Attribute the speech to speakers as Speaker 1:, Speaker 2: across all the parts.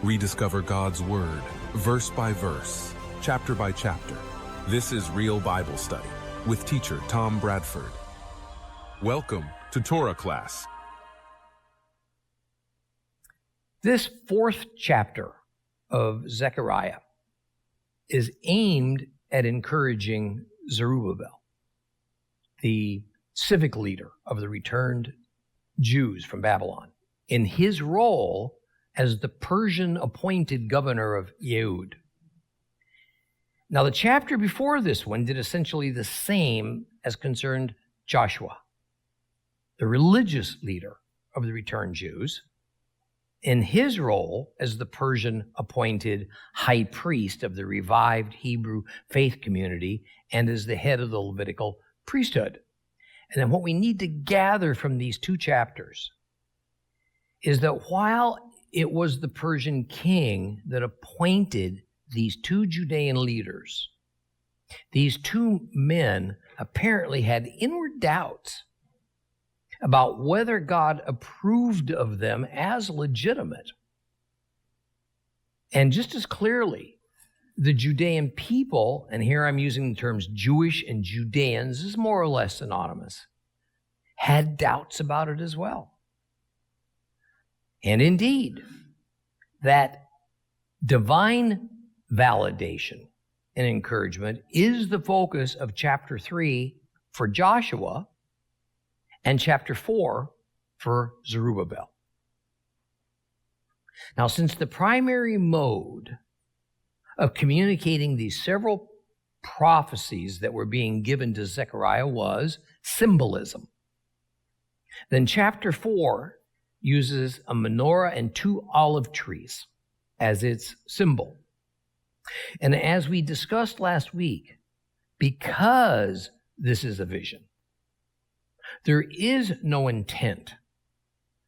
Speaker 1: Rediscover God's Word, verse by verse, chapter by chapter. This is Real Bible Study with teacher Tom Bradford. Welcome to Torah class.
Speaker 2: This fourth chapter of Zechariah is aimed at encouraging Zerubbabel, the civic leader of the returned Jews from Babylon, in his role as the Persian-appointed governor of Yehud. Now, the chapter before this one did essentially the same as concerned Joshua, the religious leader of the returned Jews, in his role as the Persian-appointed high priest of the revived Hebrew faith community and as the head of the Levitical priesthood. And then what we need to gather from these two chapters is that while it was the Persian king that appointed these two Judean leaders, these two men apparently had inward doubts about whether God approved of them as legitimate. And just as clearly, the Judean people, and here I'm using the terms Jewish and Judeans, is more or less synonymous, had doubts about it as well. And indeed, that divine validation and encouragement is the focus of chapter 3 for Joshua and chapter 4 for Zerubbabel. Now, since the primary mode of communicating these several prophecies that were being given to Zechariah was symbolism, then chapter 4 uses a menorah and two olive trees as its symbol. And as we discussed last week, because this is a vision, there is no intent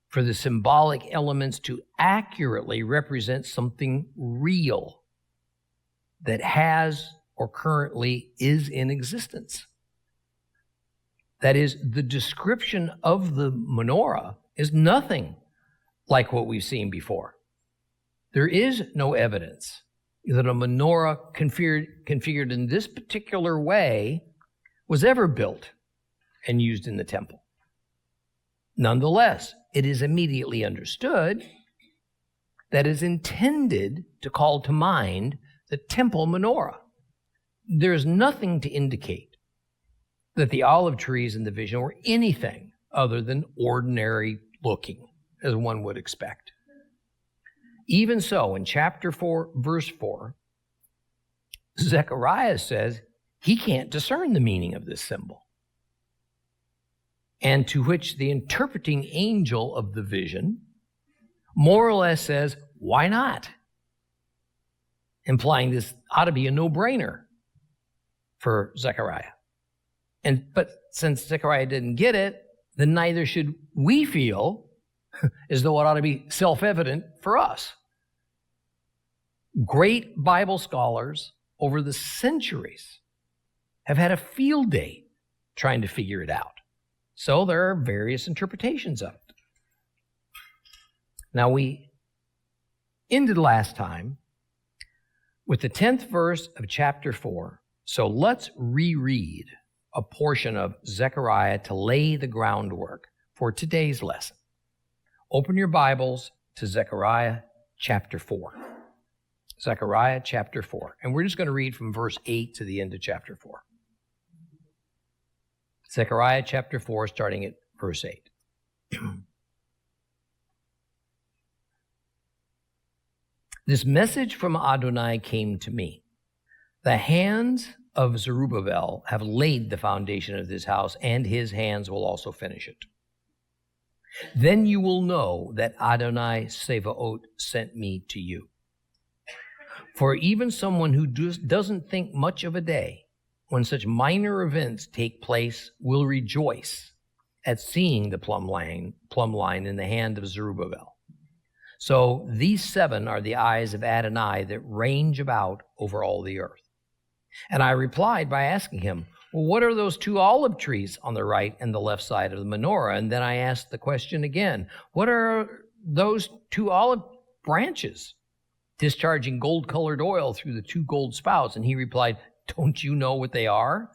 Speaker 2: for the symbolic elements to accurately represent something real that has or currently is in existence. That is, the description of the menorah is nothing like what we've seen before. There is no evidence that a menorah configured in this particular way was ever built and used in the temple. Nonetheless, it is immediately understood that is intended to call to mind the temple menorah. There is nothing to indicate that the olive trees in the vision were anything other than ordinary looking, as one would expect. Even so, in chapter 4, verse 4, Zechariah says he can't discern the meaning of this symbol. And to which the interpreting angel of the vision more or less says, why not? Implying this ought to be a no-brainer for Zechariah. But since Zechariah didn't get it, then neither should we feel as though it ought to be self-evident for us. Great Bible scholars over the centuries have had a field day trying to figure it out. So there are various interpretations of it. Now, we ended last time with the 10th verse of chapter 4. So let's reread a portion of Zechariah to lay the groundwork for today's lesson. Open your Bibles to Zechariah chapter 4. Zechariah chapter 4. And we're just going to read from verse 8 to the end of chapter 4. Zechariah chapter 4, starting at verse 8. This message from Adonai came to me. The hands of Zerubbabel have laid the foundation of this house, and his hands will also finish it. Then you will know that Adonai Sevaot sent me to you. For even someone who doesn't think much of a day when such minor events take place will rejoice at seeing the plumb line in the hand of Zerubbabel. So these 7 are the eyes of Adonai that range about over all the earth. And I replied by asking him, well, what are those 2 olive trees on the right and the left side of the menorah? And then I asked the question again, what are those 2 olive branches discharging gold-colored oil through the 2 gold spouts. And he replied, "Don't you know what they are?"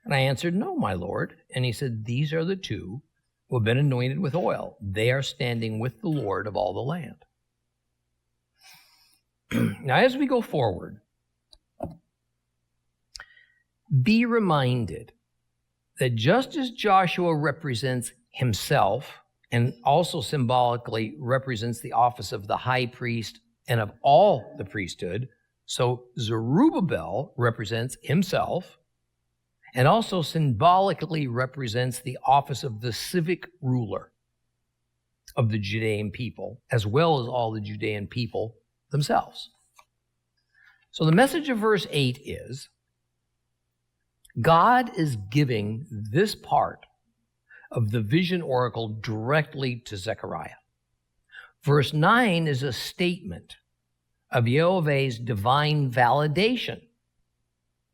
Speaker 2: And I answered, "No, my lord." And he said, "These are the 2 who have been anointed with oil. They are standing with the Lord of all the land." Now, as we go forward, be reminded that just as Joshua represents himself and also symbolically represents the office of the high priest and of all the priesthood, so Zerubbabel represents himself and also symbolically represents the office of the civic ruler of the Judean people, as well as all the Judean people themselves. So the message of verse 8 is, God is giving this part of the vision oracle directly to Zechariah. Verse 9 is a statement of Yehovah's divine validation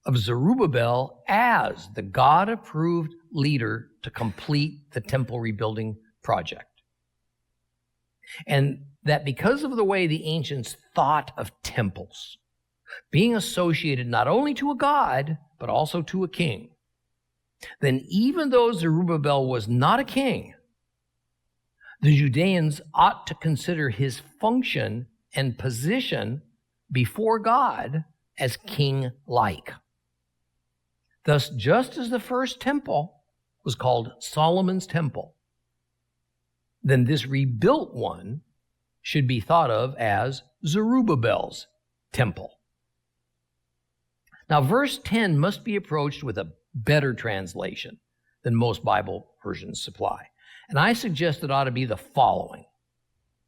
Speaker 2: of Zerubbabel as the God-approved leader to complete the temple rebuilding project. And that because of the way the ancients thought of temples, being associated not only to a god, but also to a king, then even though Zerubbabel was not a king, the Judeans ought to consider his function and position before God as king-like. Thus, just as the first temple was called Solomon's temple, then this rebuilt one should be thought of as Zerubbabel's temple. Now, verse 10 must be approached with a better translation than most Bible versions supply. And I suggest it ought to be the following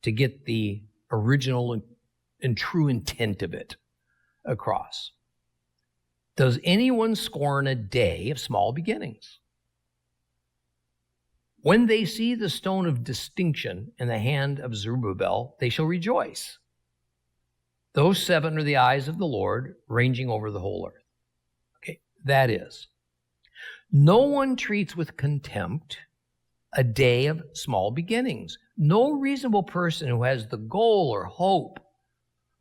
Speaker 2: to get the original and true intent of it across. Does anyone scorn a day of small beginnings? When they see the stone of distinction in the hand of Zerubbabel, they shall rejoice. Those 7 are the eyes of the Lord, ranging over the whole earth. Okay, that is, no one treats with contempt a day of small beginnings. No reasonable person who has the goal or hope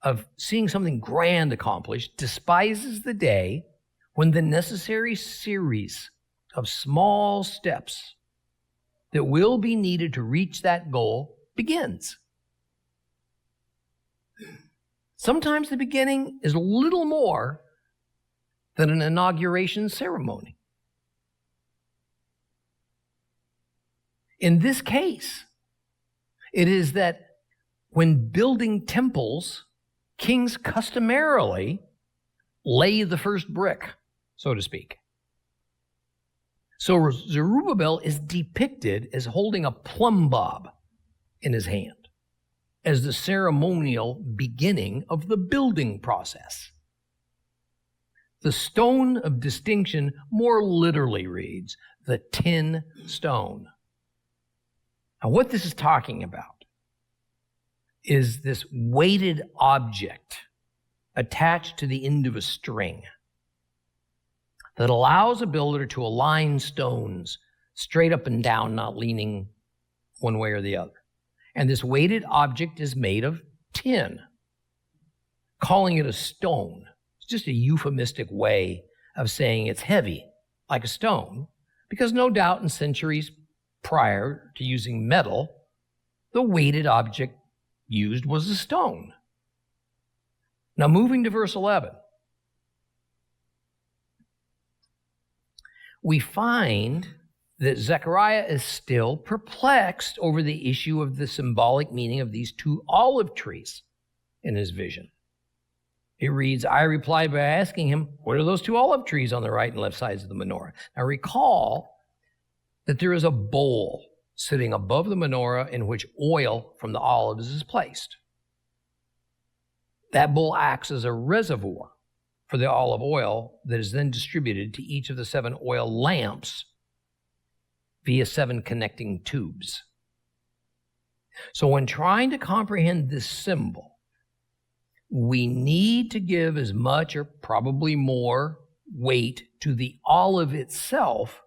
Speaker 2: of seeing something grand accomplished despises the day when the necessary series of small steps that will be needed to reach that goal begins. Sometimes the beginning is little more than an inauguration ceremony. In this case, it is that when building temples, kings customarily lay the first brick, so to speak. So Zerubbabel is depicted as holding a plumb bob in his hand as the ceremonial beginning of the building process. The stone of distinction more literally reads, the 10 stone. Now, what this is talking about is this weighted object attached to the end of a string that allows a builder to align stones straight up and down, not leaning one way or the other. And this weighted object is made of tin. Calling it a stone is just a euphemistic way of saying it's heavy, like a stone, because no doubt in centuries prior to using metal, the weighted object used was a stone. Now, moving to verse 11, we find that Zechariah is still perplexed over the issue of the symbolic meaning of these 2 olive trees in his vision. It reads, I replied by asking him, what are those 2 olive trees on the right and left sides of the menorah? Now recall that there is a bowl sitting above the menorah in which oil from the olives is placed. That bowl acts as a reservoir for the olive oil that is then distributed to each of the 7 oil lamps via 7 connecting tubes. So when trying to comprehend this symbol, we need to give as much or probably more weight to the olive itself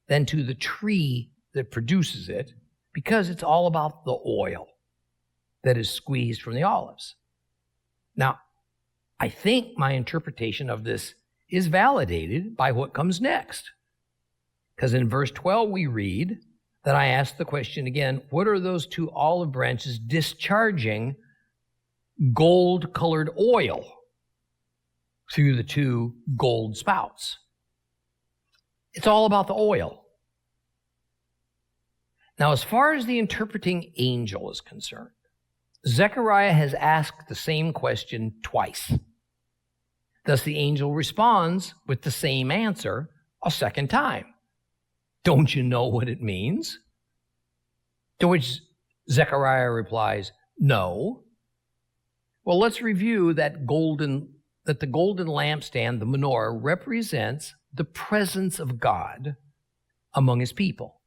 Speaker 2: than to the tree that produces it, because it's all about the oil that is squeezed from the olives. Now, I think my interpretation of this is validated by what comes next. Because in verse 12 we read that I ask the question again, what are those two olive branches discharging gold-colored oil through the two gold spouts? It's all about the oil. Now, as far as the interpreting angel is concerned, Zechariah has asked the same question twice. Thus, the angel responds with the same answer a second time. Don't you know what it means? To which Zechariah replies, no. Well, let's review that the golden lampstand, the menorah, represents the presence of God among his people.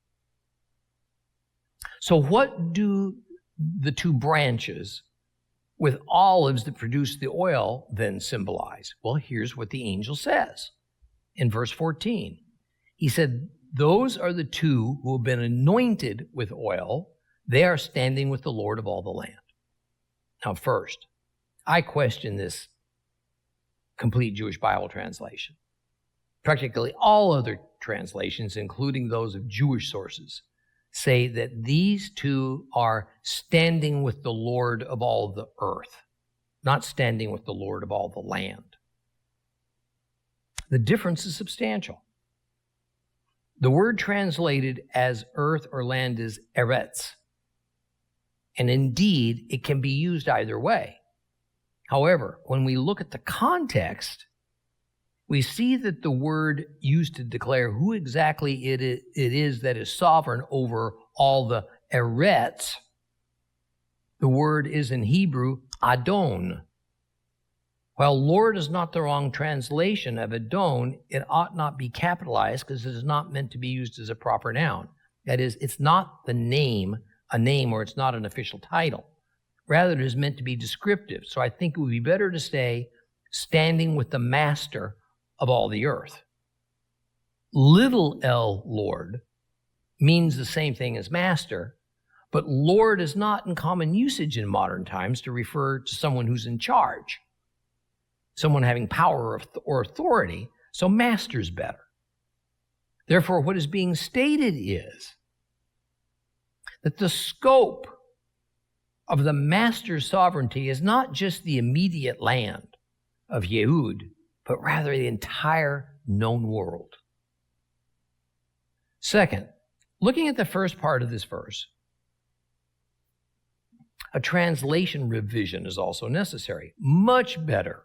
Speaker 2: So what do the two branches with olives that produce the oil then symbolize? Well, here's what the angel says in verse 14. He said, those are the two who have been anointed with oil. They are standing with the Lord of all the land. Now, first, I question this complete Jewish Bible translation. Practically all other translations, including those of Jewish sources, say that these two are standing with the Lord of all the earth, not standing with the Lord of all the land. The difference is substantial. The word translated as earth or land is eretz, and indeed it can be used either way. However, when we look at the context, we see that the word used to declare who exactly it is that is sovereign over all the eretz, the word is in Hebrew Adon. While Lord is not the wrong translation of Adon, it ought not be capitalized because it is not meant to be used as a proper noun. That is, it's not a name, or it's not an official title. Rather, it is meant to be descriptive. So I think it would be better to say, standing with the master of all the earth. Little L, Lord, means the same thing as master, but Lord is not in common usage in modern times to refer to someone who's in charge, someone having power or authority, so master's better. Therefore, what is being stated is that the scope of the master's sovereignty is not just the immediate land of Yehud, but rather the entire known world. Second, looking at the first part of this verse, a translation revision is also necessary. Much better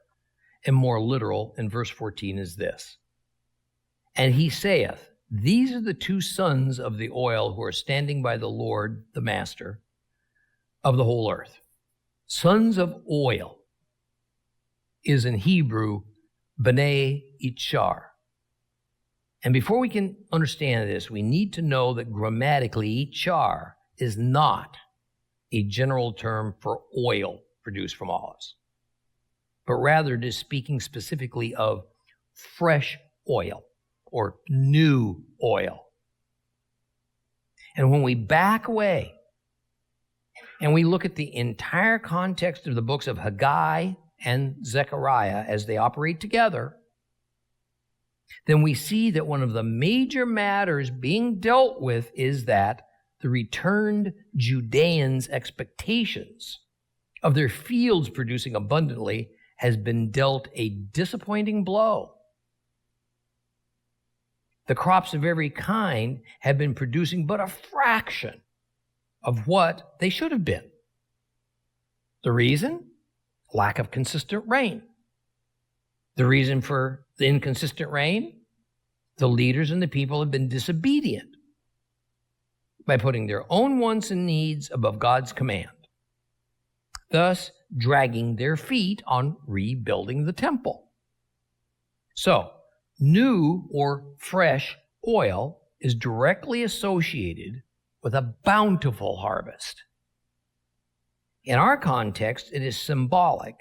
Speaker 2: and more literal in verse 14 is this. And he saith, these are the two sons of the oil who are standing by the Lord, the master of the whole earth. Sons of oil is in Hebrew, B'nai Ichar. And before we can understand this, we need to know that grammatically, Ichar is not a general term for oil produced from olives, but rather it is speaking specifically of fresh oil or new oil. And when we back away and we look at the entire context of the books of Haggai and Zechariah as they operate together, then we see that one of the major matters being dealt with is that the returned Judeans' expectations of their fields producing abundantly has been dealt a disappointing blow. The crops of every kind have been producing but a fraction of what they should have been. The reason? Lack of consistent rain. The reason for the inconsistent rain? The leaders and the people have been disobedient by putting their own wants and needs above God's command, thus dragging their feet on rebuilding the temple. So, new or fresh oil is directly associated with a bountiful harvest. In our context, it is symbolic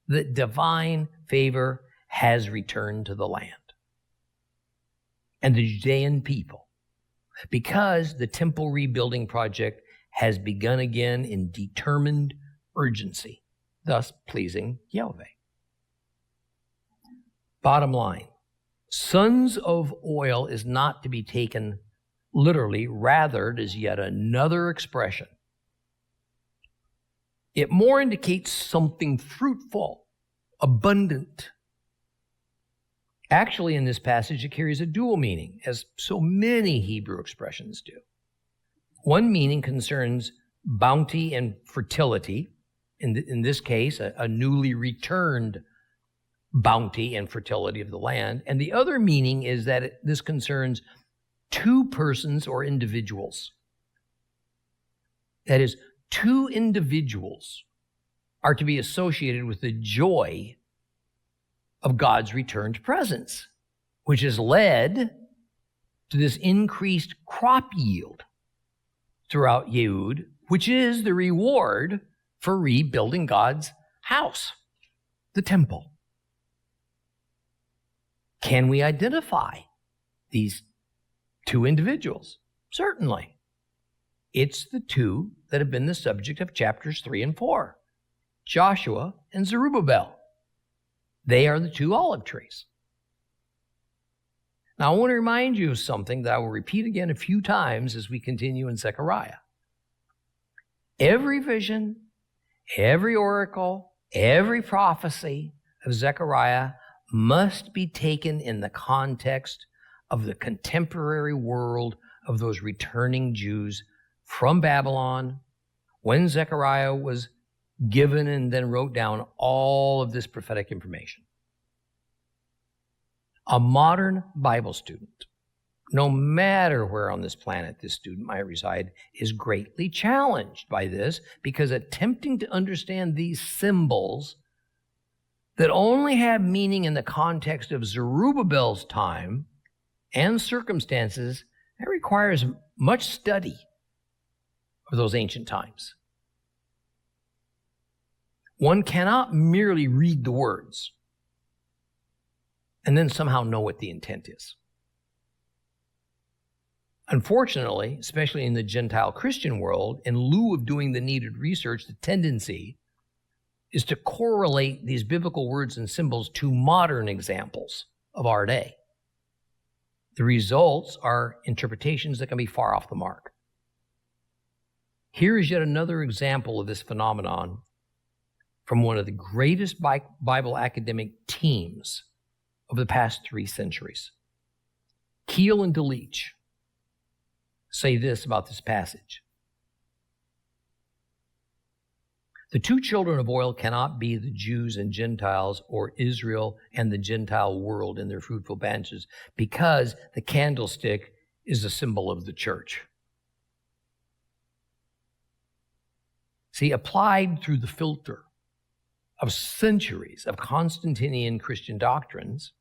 Speaker 2: that divine favor has returned to the land and the Judean people, because the temple rebuilding project has begun again in determined urgency. thus pleasing Yahweh. Bottom line, sons of oil is not to be taken literally, rather it is yet another expression. It more indicates something fruitful, abundant. Actually, in this passage, it carries a dual meaning, as so many Hebrew expressions do. One meaning concerns bounty and fertility, in this case, a newly returned bounty and fertility of the land. And the other meaning is that this concerns two persons or individuals. That is, two individuals are to be associated with the joy of God's returned presence, which has led to this increased crop yield throughout Yehud, which is the reward for rebuilding God's house, the temple. Can we identify these two individuals? Certainly. It's the two that have been the subject of chapters 3 and 4, Joshua and Zerubbabel. They are the two olive trees. Now, I want to remind you of something that I will repeat again a few times as we continue in Zechariah. Every vision, every oracle, every prophecy of Zechariah must be taken in the context of the contemporary world of those returning Jews from Babylon, when Zechariah was given and then wrote down all of this prophetic information. A modern Bible student, no matter where on this planet this student might reside, is greatly challenged by this, because attempting to understand these symbols that only have meaning in the context of Zerubbabel's time and circumstances, that requires much study of those ancient times. One cannot merely read the words and then somehow know what the intent is. Unfortunately, especially in the Gentile Christian world, in lieu of doing the needed research, the tendency is to correlate these biblical words and symbols to modern examples of our day. The results are interpretations that can be far off the mark. Here is yet another example of this phenomenon from one of the greatest Bible academic teams of the past 3 centuries. Keel and DeLeach say this about this passage. The two children of oil cannot be the Jews and Gentiles, or Israel and the Gentile world in their fruitful branches, because the candlestick is a symbol of the church. See, applied through the filter of centuries of Constantinian Christian doctrines,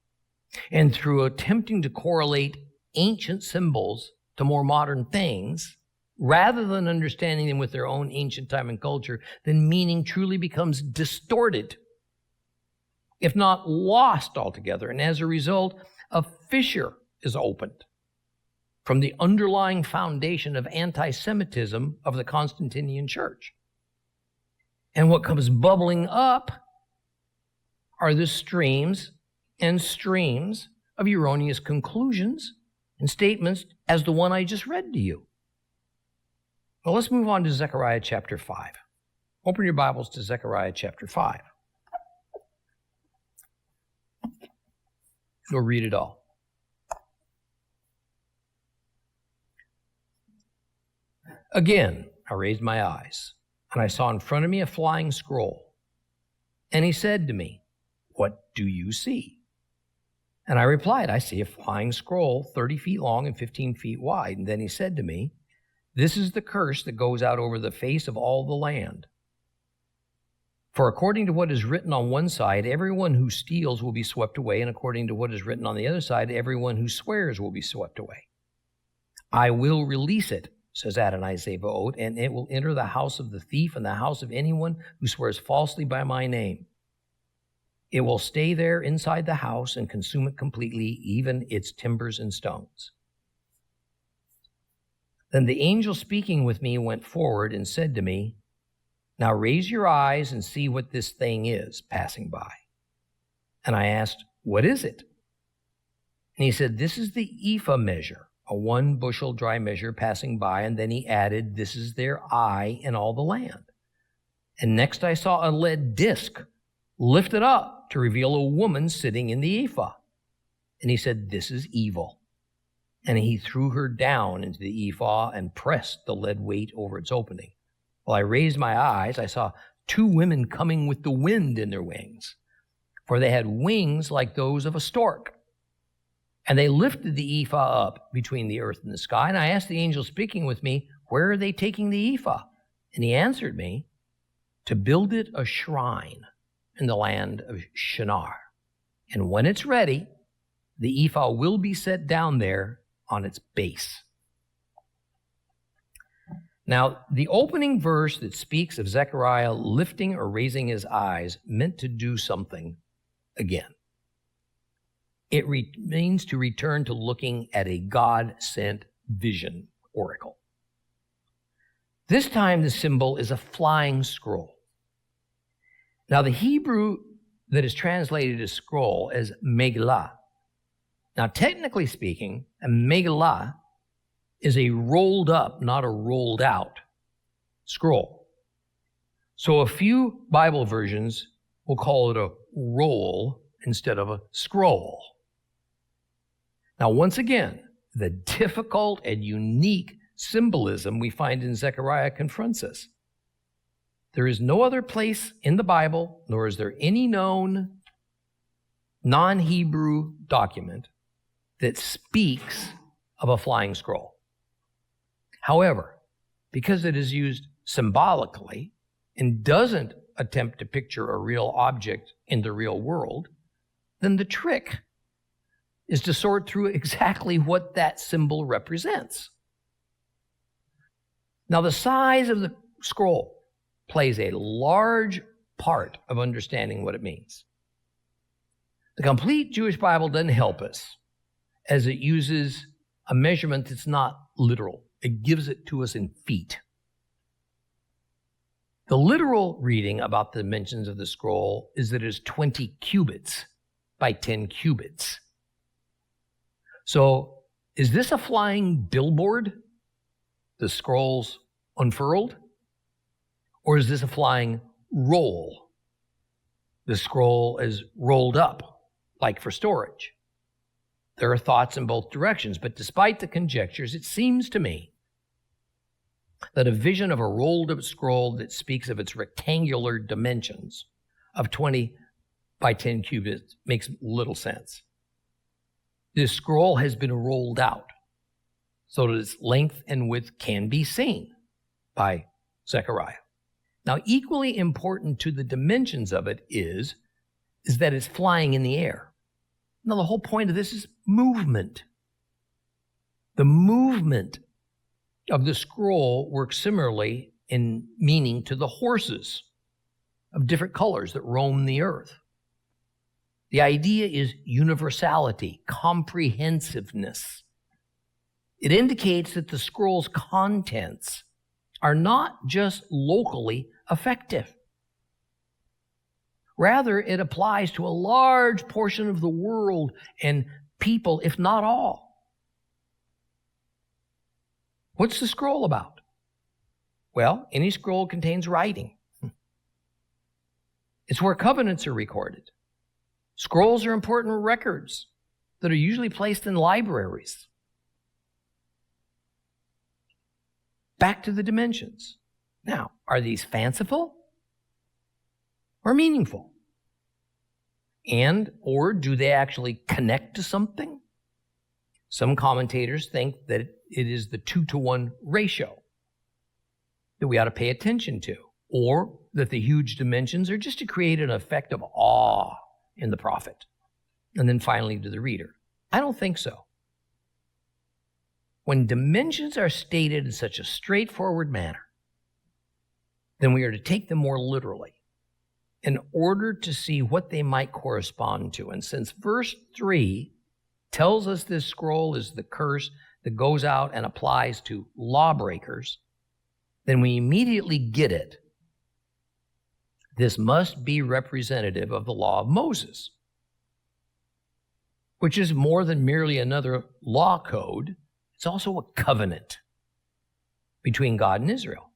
Speaker 2: and through attempting to correlate ancient symbols to more modern things, rather than understanding them with their own ancient time and culture, then meaning truly becomes distorted, if not lost altogether. And as a result, a fissure is opened from the underlying foundation of anti-Semitism of the Constantinian church. And what comes bubbling up are the streams and streams of erroneous conclusions and statements as the one I just read to you. Well, let's move on to Zechariah chapter 5. Open your Bibles to Zechariah chapter 5. Go read it all. Again, I raised my eyes, and I saw in front of me a flying scroll. And he said to me, "What do you see?" And I replied, "I see a flying scroll 30 feet long and 15 feet wide." And then he said to me, "This is the curse that goes out over the face of all the land. For according to what is written on one side, everyone who steals will be swept away, and according to what is written on the other side, everyone who swears will be swept away. I will release it, says Adonai Zebaoth, and it will enter the house of the thief and the house of anyone who swears falsely by my name. It will stay there inside the house and consume it completely, even its timbers and stones." Then the angel speaking with me went forward and said to me, Now raise your eyes and see what this thing is passing by. And I asked, what is it? And he said, this is the ephah measure, a 1 bushel dry measure passing by. And then he added, this is their eye in all the land. And next I saw a lead disc lifted up to reveal a woman sitting in the ephah. And he said, this is evil. And he threw her down into the ephah and pressed the lead weight over its opening. While I raised my eyes, I saw 2 women coming with the wind in their wings, for they had wings like those of a stork. And they lifted the ephah up between the earth and the sky. And I asked the angel speaking with me, where are they taking the ephah? And he answered me, to build it a shrine in the land of Shinar. And when it's ready, the ephah will be set down there on its base. Now, the opening verse that speaks of Zechariah lifting or raising his eyes meant to do something again. It means to return to looking at a God-sent vision oracle. This time the symbol is a flying scroll. Now, the Hebrew that is translated as scroll is megillah. Now, technically speaking, a megillah is a rolled up, not a rolled out scroll. So a few Bible versions will call it a roll instead of a scroll. Now, once again, the difficult and unique symbolism we find in Zechariah confronts us. There is no other place in the Bible, nor is there any known non-Hebrew document that speaks of a flying scroll. However, because it is used symbolically and doesn't attempt to picture a real object in the real world, then the trick is to sort through exactly what that symbol represents. Now, the size of the scroll plays a large part of understanding what it means. The complete Jewish Bible doesn't help us, as it uses a measurement that's not literal. It gives it to us in feet. The literal reading about the dimensions of the scroll is that it is 20 cubits by 10 cubits. So, is this a flying billboard? The scroll's unfurled? Or is this a flying roll? The scroll is rolled up, like for storage. There are thoughts in both directions, but despite the conjectures, it seems to me that a vision of a rolled up scroll that speaks of its rectangular dimensions of 20 by 10 cubits makes little sense. This scroll has been rolled out so that its length and width can be seen by Zechariah. Now, equally important to the dimensions of it is that it's flying in the air. Now, the whole point of this is movement. The movement of the scroll works similarly in meaning to the horses of different colors that roam the earth. The idea is universality, comprehensiveness. It indicates that the scroll's contents are not just locally effective. Rather, it applies to a large portion of the world and people, if not all. What's the scroll about? Well, any scroll contains writing. It's where covenants are recorded. Scrolls are important records that are usually placed in libraries. Back to the dimensions. Now, are these fanciful or meaningful? Or do they actually connect to something? Some commentators think that it is the 2-to-1 ratio that we ought to pay attention to, or that the huge dimensions are just to create an effect of awe in the prophet, and then finally to the reader. I don't think so. When dimensions are stated in such a straightforward manner, then we are to take them more literally in order to see what they might correspond to. And since verse 3 tells us this scroll is the curse that goes out and applies to lawbreakers, then we immediately get it This must be representative of the law of Moses, which is more than merely another law code. It's also a covenant between God and Israel.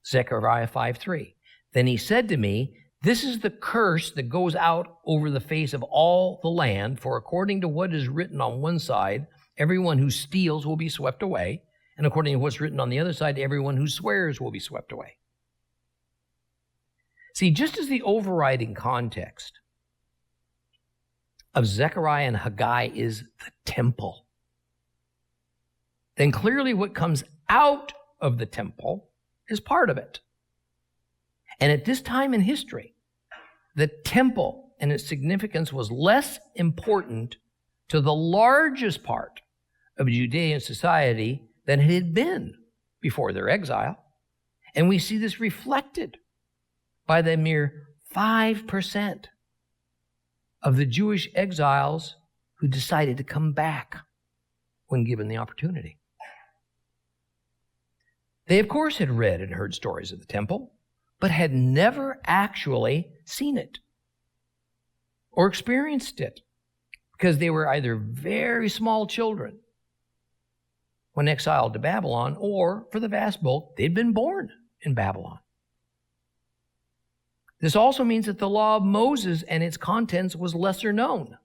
Speaker 2: Zechariah 5:3. Then he said to me, this is the curse that goes out over the face of all the land, for according to what is written on one side, everyone who steals will be swept away, and according to what's written on the other side, everyone who swears will be swept away. See, just as the overriding context of Zechariah and Haggai is the temple, then clearly what comes out of the temple is part of it. And at this time in history, the temple and its significance was less important to the largest part of Judean society than it had been before their exile. And we see this reflected by the mere 5% of the Jewish exiles who decided to come back when given the opportunity. They, of course, had read and heard stories of the temple, but had never actually seen it or experienced it because they were either very small children when exiled to Babylon, or for the vast bulk, they'd been born in Babylon. This also means that the law of Moses and its contents was lesser known,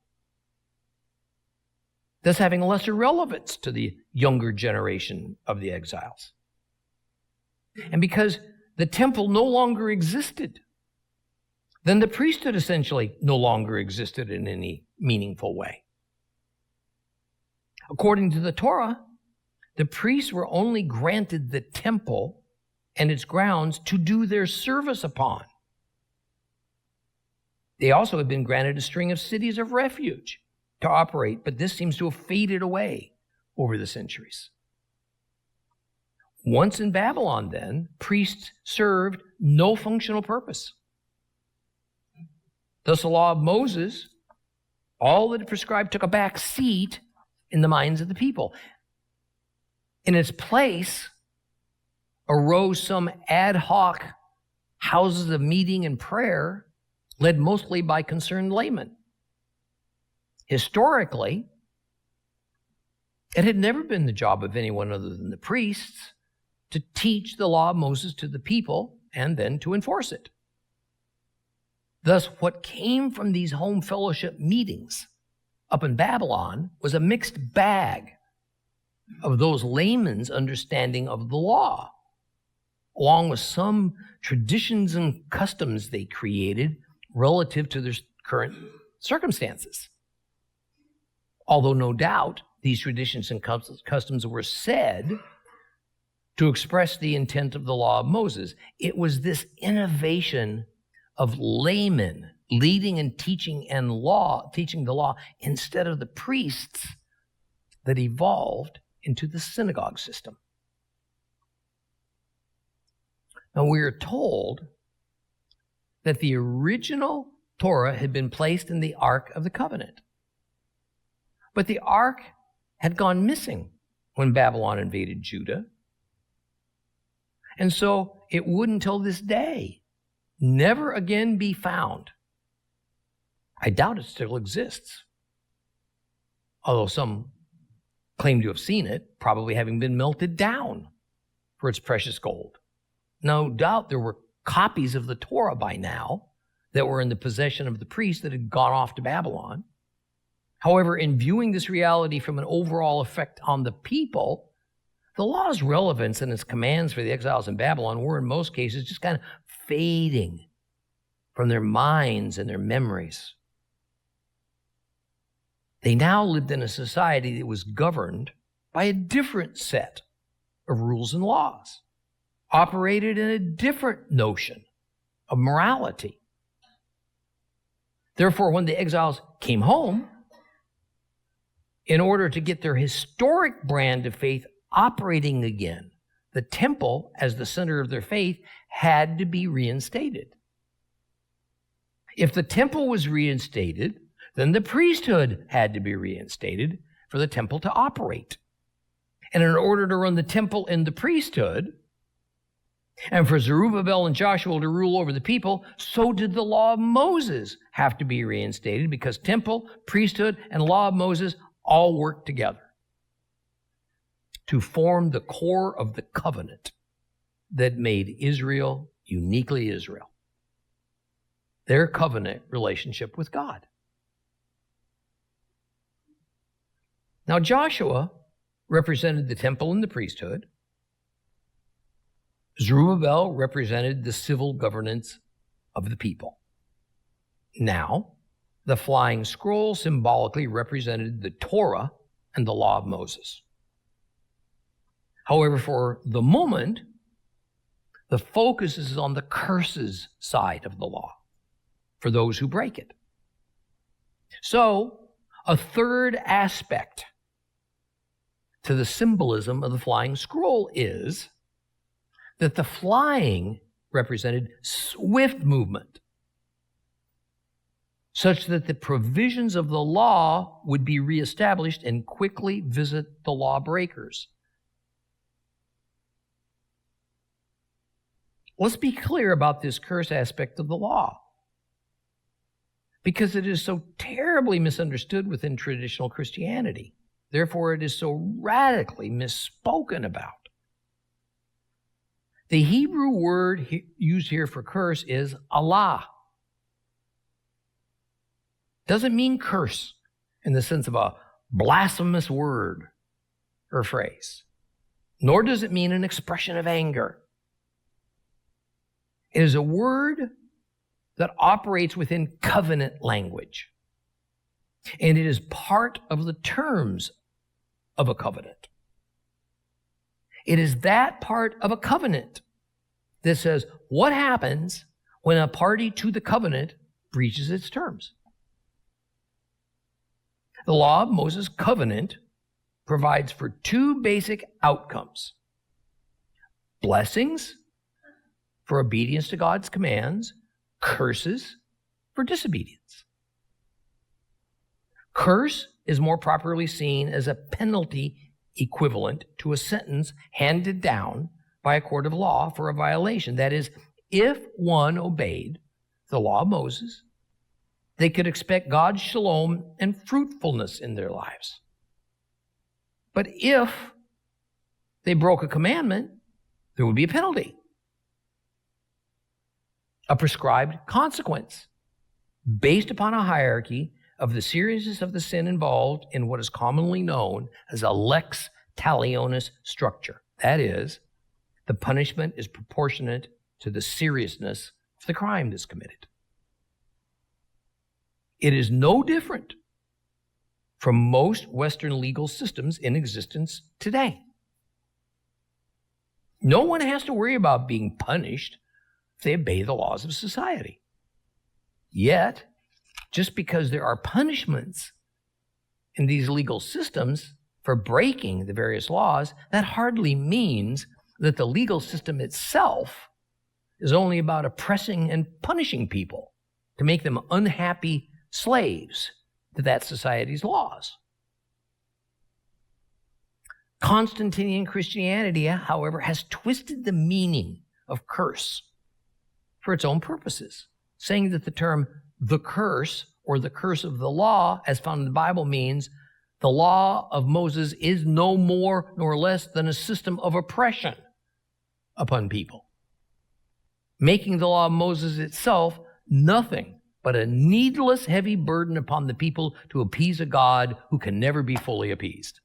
Speaker 2: thus having lesser relevance to the younger generation of the exiles. And because the temple no longer existed, then the priesthood essentially no longer existed in any meaningful way. According to the Torah, the priests were only granted the temple and its grounds to do their service upon. They also had been granted a string of cities of refuge to operate, but this seems to have faded away over the centuries. Once in Babylon, then, priests served no functional purpose. Thus, the law of Moses, all that it prescribed, took a back seat in the minds of the people. In its place arose some ad hoc houses of meeting and prayer, led mostly by concerned laymen. Historically, it had never been the job of anyone other than the priests to teach the law of Moses to the people and then to enforce it. Thus, what came from these home fellowship meetings up in Babylon was a mixed bag of those laymen's understanding of the law, along with some traditions and customs they created relative to their current circumstances. Although no doubt these traditions and customs were said to express the intent of the law of Moses, it was this innovation of laymen leading and teaching the law instead of the priests that evolved into the synagogue system. Now we are told that the original Torah had been placed in the Ark of the Covenant. But the Ark had gone missing when Babylon invaded Judah. And so it would, until this day, never again be found. I doubt it still exists, although some claim to have seen it, probably having been melted down for its precious gold. No doubt there were copies of the Torah by now that were in the possession of the priests that had gone off to Babylon. However, in viewing this reality from an overall effect on the people, the law's relevance and its commands for the exiles in Babylon were in most cases just kind of fading from their minds and their memories. They now lived in a society that was governed by a different set of rules and laws, operated in a different notion of morality. Therefore, when the exiles came home, in order to get their historic brand of faith operating again, the temple as the center of their faith had to be reinstated. If the temple was reinstated, then the priesthood had to be reinstated for the temple to operate. And in order to run the temple and the priesthood, And for Zerubbabel and Joshua to rule over the people, so did the law of Moses have to be reinstated, because temple, priesthood, and law of Moses all work together to form the core of the covenant that made Israel uniquely Israel. Their covenant relationship with God. Now, Joshua represented the temple and the priesthood. Zerubbabel represented the civil governance of the people. Now, the flying scroll symbolically represented the Torah and the law of Moses. However, for the moment, the focus is on the curses side of the law for those who break it. So, a third aspect to the symbolism of the flying scroll is that the flying represented swift movement, such that the provisions of the law would be reestablished and quickly visit the lawbreakers. Let's be clear about this curse aspect of the law, because it is so terribly misunderstood within traditional Christianity. Therefore, it is so radically misspoken about. The Hebrew word used here for curse is Allah. Doesn't mean curse in the sense of a blasphemous word or phrase, nor does it mean an expression of anger. It is a word that operates within covenant language, and it is part of the terms of a covenant. It is that part of a covenant that says what happens when a party to the covenant breaches its terms. The law of Moses covenant provides for two basic outcomes: blessings for obedience to God's commands, curses for disobedience. Curse is more properly seen as a penalty equivalent to a sentence handed down by a court of law for a violation. That is, if one obeyed the law of Moses, they could expect God's shalom and fruitfulness in their lives. But if they broke a commandment, there would be a penalty, a prescribed consequence based upon a hierarchy of the seriousness of the sin involved in what is commonly known as a lex talionis structure. That is, the punishment is proportionate to the seriousness of the crime that's committed. It is no different from most Western legal systems in existence today. No one has to worry about being punished if they obey the laws of society. Yet, just because there are punishments in these legal systems for breaking the various laws, that hardly means that the legal system itself is only about oppressing and punishing people to make them unhappy slaves to that society's laws. Constantinian Christianity, however, has twisted the meaning of curse for its own purposes, saying that the term the curse or the curse of the law, as found in the Bible, means the law of Moses is no more nor less than a system of oppression upon people, making the law of Moses itself nothing but a needless heavy burden upon the people to appease a God who can never be fully appeased.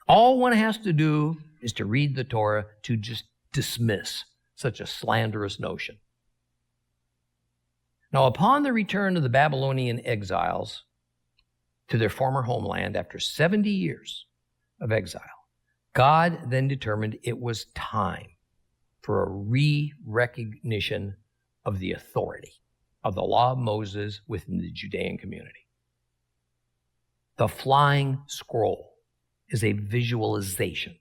Speaker 2: All one has to do is to read the Torah to just dismiss such a slanderous notion. Now, upon the return of the Babylonian exiles to their former homeland after 70 years of exile, God then determined it was time for a re-recognition of the authority of the law of Moses within the Judean community. The flying scroll is a visualization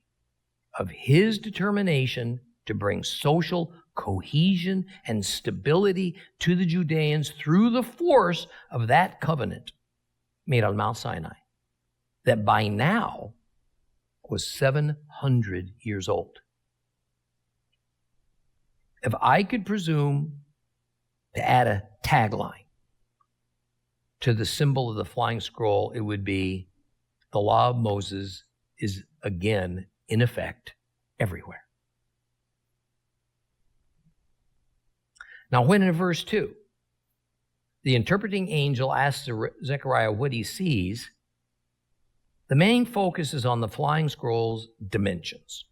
Speaker 2: of his determination to bring social cohesion and stability to the Judeans through the force of that covenant made on Mount Sinai, that by now was 700 years old. If I could presume to add a tagline to the symbol of the flying scroll, it would be, the law of Moses is again in effect everywhere. Now, when in verse 2, the interpreting angel asks Zechariah what he sees, the main focus is on the flying scroll's dimensions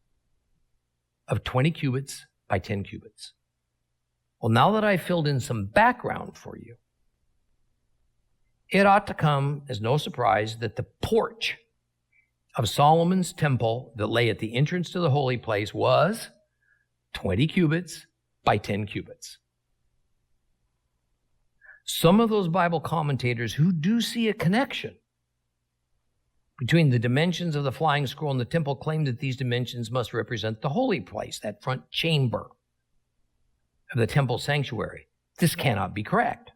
Speaker 2: of 20 cubits by 10 cubits. Well, now that I filled in some background for you, it ought to come as no surprise that the porch of Solomon's temple that lay at the entrance to the holy place was 20 cubits by 10 cubits. Some of those Bible commentators who do see a connection between the dimensions of the flying scroll and the temple claim that these dimensions must represent the holy place, that front chamber of the temple sanctuary. This cannot be correct,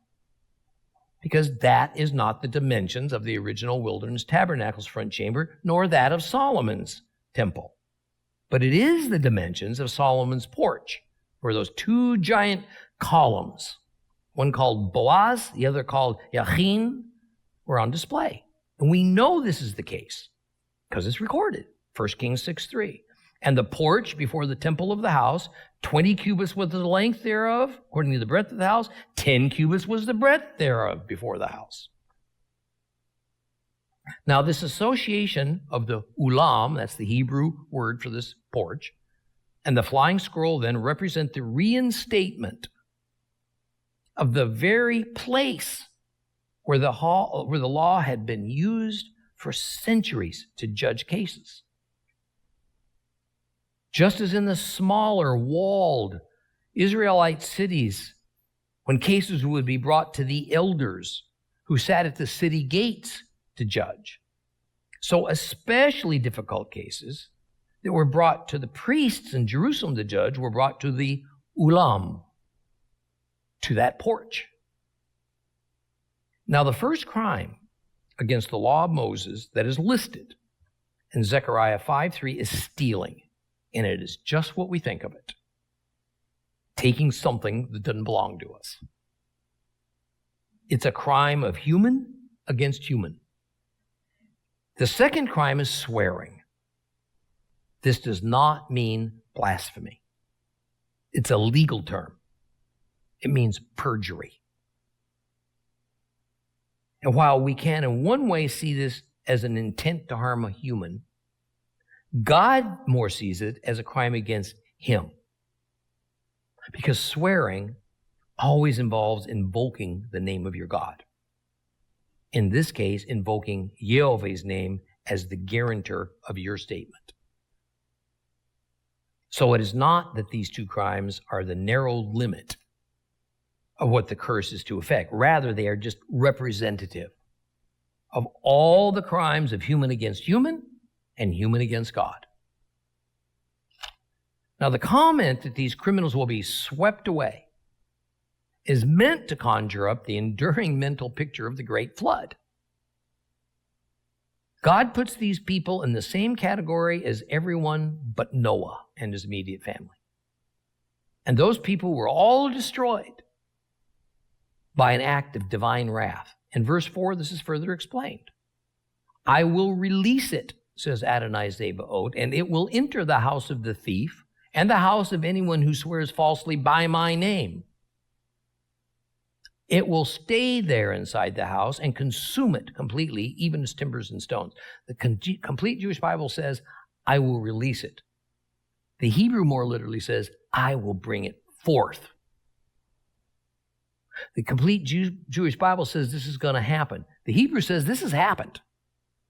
Speaker 2: because that is not the dimensions of the original wilderness tabernacle's front chamber, nor that of Solomon's temple. But it is the dimensions of Solomon's porch, where those two giant columns, one called BoZ, the other called Yachin, were on display. And we know this is the case because it's recorded, 1 Kings 6:3. And the porch before the temple of the house, 20 cubits was the length thereof, according to the breadth of the house, 10 cubits was the breadth thereof before the house. Now, this association of the ulam, that's the Hebrew word for this porch, and the flying scroll then represent the reinstatement of the very place where the law had been used for centuries to judge cases. Just as in the smaller walled Israelite cities, when cases would be brought to the elders who sat at the city gates to judge, so especially difficult cases that were brought to the priests in Jerusalem to judge were brought to the ulam, to that porch. Now, the first crime against the law of Moses that is listed in Zechariah 5:3 is stealing, and it is just what we think of it: taking something that doesn't belong to us. It's a crime of human against human. The second crime is swearing. This does not mean blasphemy. It's a legal term. It means perjury. And while we can in one way see this as an intent to harm a human, God more sees it as a crime against him. Because swearing always involves invoking the name of your God. In this case, invoking Yehovah's name as the guarantor of your statement. So it is not that these two crimes are the narrow limit of what the curse is to affect. Rather, they are just representative of all the crimes of human against human and human against God. Now, the comment that these criminals will be swept away is meant to conjure up the enduring mental picture of the great flood. God puts these people in the same category as everyone but Noah and his immediate family. And those people were all destroyed by an act of divine wrath. In verse 4, this is further explained. I will release it, says Adonai Zebaoth, and it will enter the house of the thief and the house of anyone who swears falsely by my name. It will stay there inside the house and consume it completely, even as timbers and stones. The complete Jewish Bible says, I will release it. The Hebrew more literally says, I will bring it forth. The complete Jewish Bible says this is going to happen. The Hebrew says this has happened.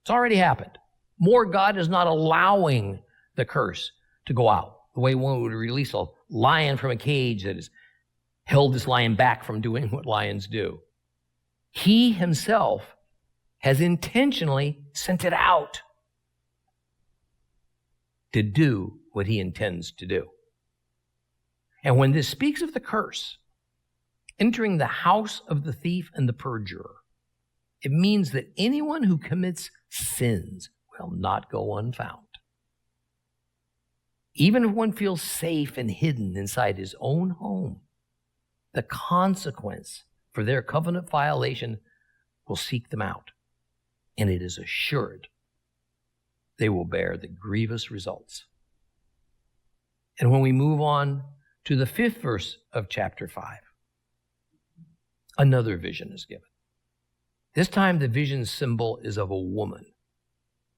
Speaker 2: It's already happened. More, God is not allowing the curse to go out the way one would release a lion from a cage that has held this lion back from doing what lions do. He himself has intentionally sent it out to do what he intends to do. And when this speaks of the curse entering the house of the thief and the perjurer, it means that anyone who commits sins will not go unfound. Even if one feels safe and hidden inside his own home, the consequence for their covenant violation will seek them out, and it is assured they will bear the grievous results. And when we move on to the 5th verse of chapter 5, another vision is given. This time the vision symbol is of a woman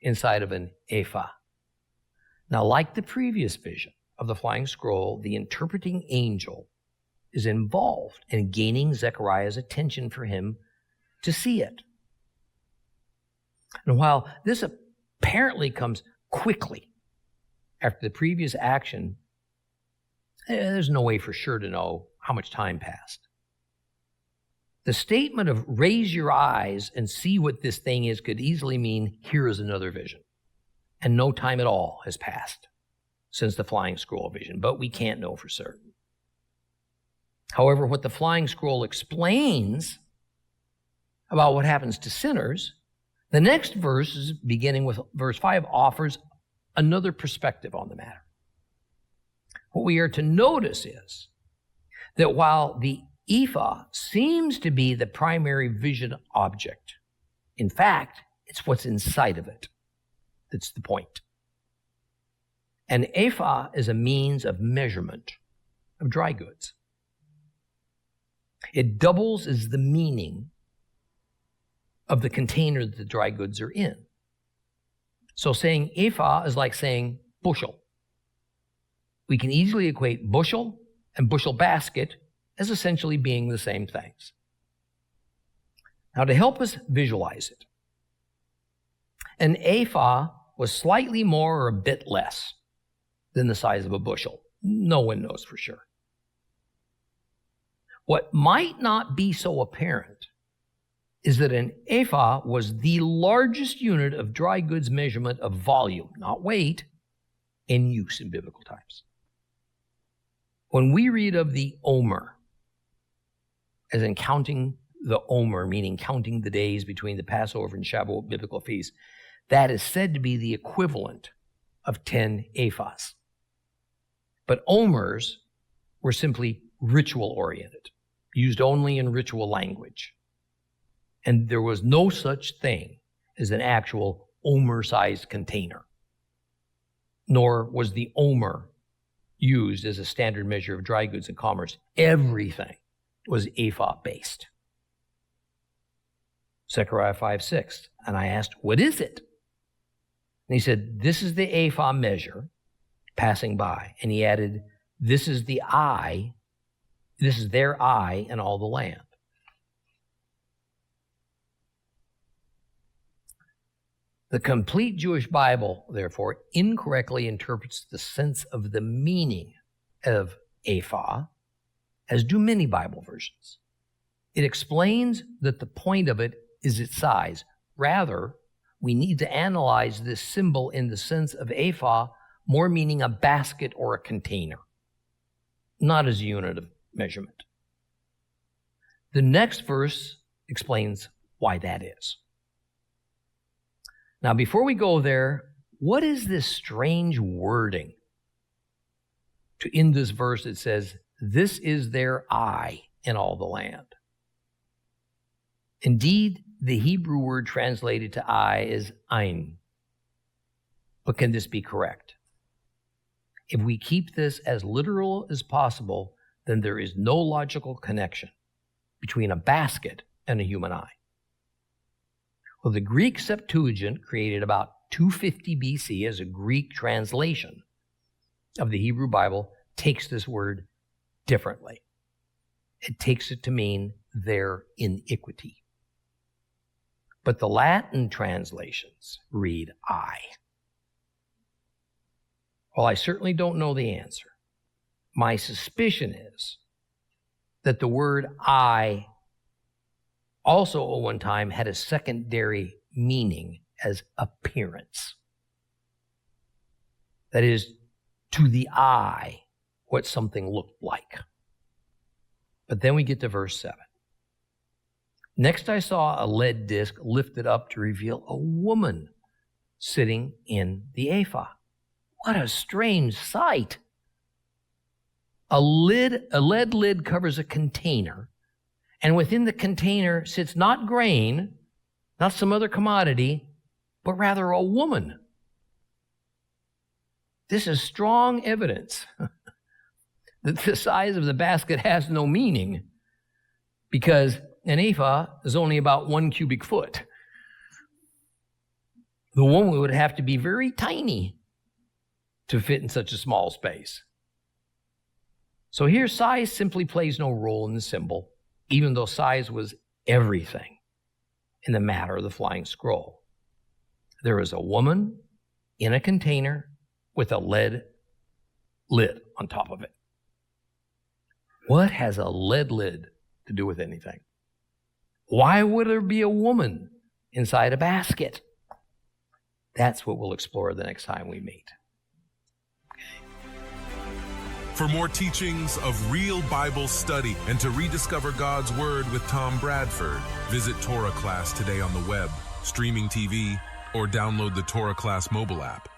Speaker 2: inside of an ephah. Now, like the previous vision of the flying scroll, the interpreting angel is involved in gaining Zechariah's attention for him to see it. And while this apparently comes quickly after the previous action, there's no way for sure to know how much time passed. The statement of raise your eyes and see what this thing is could easily mean here is another vision. And no time at all has passed since the flying scroll vision, but we can't know for certain. However, what the flying scroll explains about what happens to sinners, the next verse, beginning with verse 5, offers another perspective on the matter. What we are to notice is that while the ephah seems to be the primary vision object, in fact, it's what's inside of it that's the point. An ephah is a means of measurement of dry goods. It doubles as the meaning of the container that the dry goods are in. So saying ephah is like saying bushel. We can easily equate bushel and bushel basket as essentially being the same things. Now, to help us visualize it, an ephah was slightly more or a bit less than the size of a bushel. No one knows for sure. What might not be so apparent is that an ephah was the largest unit of dry goods measurement of volume, not weight, in use in biblical times. When we read of the omer, as in counting the omer, meaning counting the days between the Passover and Shavuot biblical feasts, that is said to be the equivalent of 10 ephahs. But omers were simply ritual-oriented, used only in ritual language. And there was no such thing as an actual omer-sized container, nor was the omer used as a standard measure of dry goods in commerce. Everything was ephah-based. Zechariah 5:6, and I asked, what is it? And he said, this is the ephah measure passing by. And he added, this is the eye, this is their eye in all the land. The complete Jewish Bible, therefore, incorrectly interprets the sense of the meaning of ephah, as do many Bible versions. It explains that the point of it is its size. Rather, we need to analyze this symbol in the sense of ephah, more meaning a basket or a container, not as a unit of measurement. The next verse explains why that is. Now, before we go there, what is this strange wording? To end this verse, it says, this is their eye in all the land. Indeed, the Hebrew word translated to eye is ein. But can this be correct? If we keep this as literal as possible, then there is no logical connection between a basket and a human eye. Well, the Greek Septuagint, created about 250 BC as a Greek translation of the Hebrew Bible, takes this word differently. It takes it to mean their iniquity. But the Latin translations read eye. Well, I certainly don't know the answer. My suspicion is that the word eye also at one time had a secondary meaning as appearance. That is, to the eye, what something looked like. But then we get to verse 7. Next I saw a lead disc lifted up to reveal a woman sitting in the ephah. What a strange sight. A lead lid covers a container, and within the container sits not grain, not some other commodity, but rather a woman. This is strong evidence that the size of the basket has no meaning, because an ephah is only about 1 cubic foot. The woman would have to be very tiny to fit in such a small space. So here, size simply plays no role in the symbol, even though size was everything in the matter of the flying scroll. There is a woman in a container with a lead lid on top of it. What has a lead lid to do with anything? Why would there be a woman inside a basket? That's what we'll explore the next time we meet.
Speaker 1: For more teachings of real Bible study and to rediscover God's Word with Tom Bradford, visit Torah Class today on the web, streaming TV, or download the Torah Class mobile app.